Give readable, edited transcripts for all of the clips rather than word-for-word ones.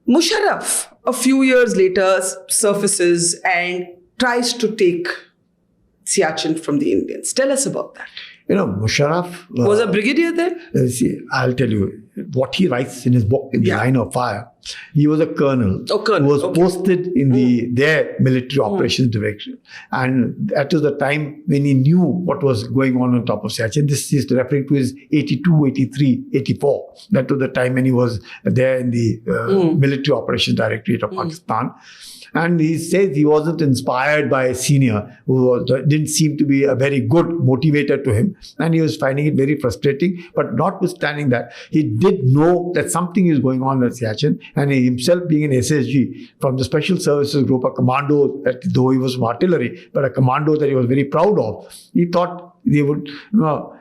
Musharraf, a few years later, surfaces and tries to take Siachen from the Indians. Tell us about that. Musharraf Was a brigadier then? See, I'll tell you what he writes in his book, In the Line of Fire. He was a colonel who was posted in their military operations direction. And that was the time when he knew what was going on top of Siachen. This is referring to his 82, 83, 84. That was the time when he was there in the military operations directorate of Pakistan. And he says he wasn't inspired by a senior who didn't seem to be a very good motivator to him. And he was finding it very frustrating. But notwithstanding that, he did know that something is going on at Siachen. And he himself being an SSG from the Special Services Group, a commando, though he was from artillery, but a commando that he was very proud of, he thought they would,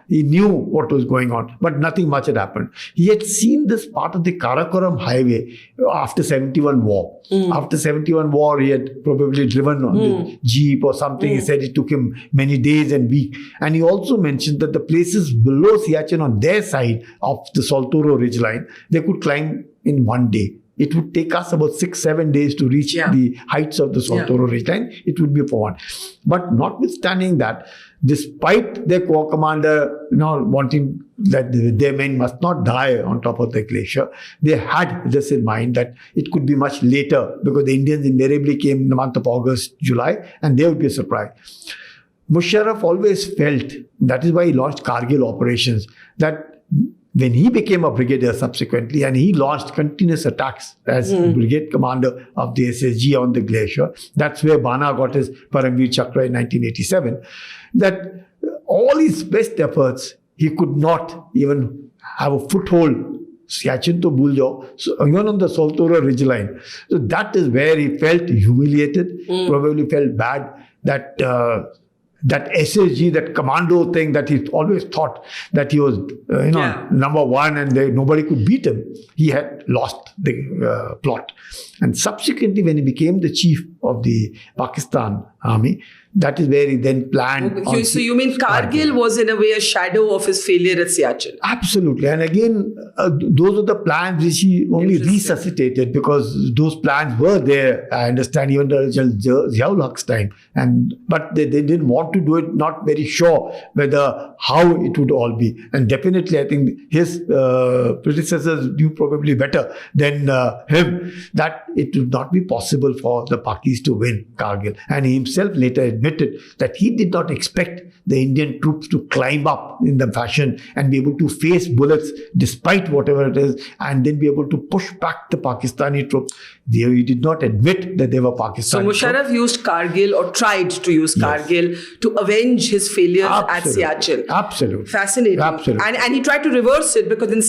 he knew what was going on, but nothing much had happened. He had seen this part of the Karakoram highway after 71 war. After 71 war, he had probably driven on the jeep or something. He said it took him many days and weeks. And he also mentioned that the places below Siachen on their side of the Saltoro ridgeline, they could climb in one day. It would take us about 6-7 days to reach the heights of the Saltoro ridgeline. It would be for one. But notwithstanding that, despite their corps commander wanting that their men must not die on top of the glacier, they had this in mind that it could be much later because the Indians invariably came in the month of August, July, and they would be a surprise. Musharraf always felt, that is why he launched Kargil operations, that when he became a brigadier subsequently and he launched continuous attacks as brigade commander of the SSG on the glacier, that's where Bana got his Paramveer Chakra in 1987, that all his best efforts, he could not even have a foothold. Siachen to Buljo, so even on the Saltoro ridgeline. So that is where he felt humiliated, probably felt bad that that SSG, that commando thing that he always thought that he was, number one and nobody could beat him. He had lost the plot. And subsequently, when he became the chief of the Pakistan army, that is where he then planned. So you mean Kargil was in a way a shadow of his failure at Siachen? Absolutely. And again, those are the plans which he only resuscitated because those plans were there, I understand, even during Ziaul-Haq's time. But they didn't want to do it, not very sure how it would all be. And definitely, I think his predecessors knew probably better than him that it would not be possible for the Pakis to win Kargil. And he himself later admitted that he did not expect the Indian troops to climb up in the fashion and be able to face bullets despite whatever it is and then be able to push back the Pakistani troops. He did not admit that they were Pakistani. So Musharraf used Kargil or tried to use Kargil to avenge his failure at Siachen. Absolutely. Fascinating. Absolutely. And he tried to reverse it because in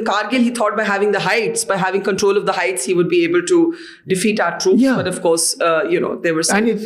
Kargil he thought by having the heights, by having control of the heights, he would be able to defeat our troops. But of course, there were some...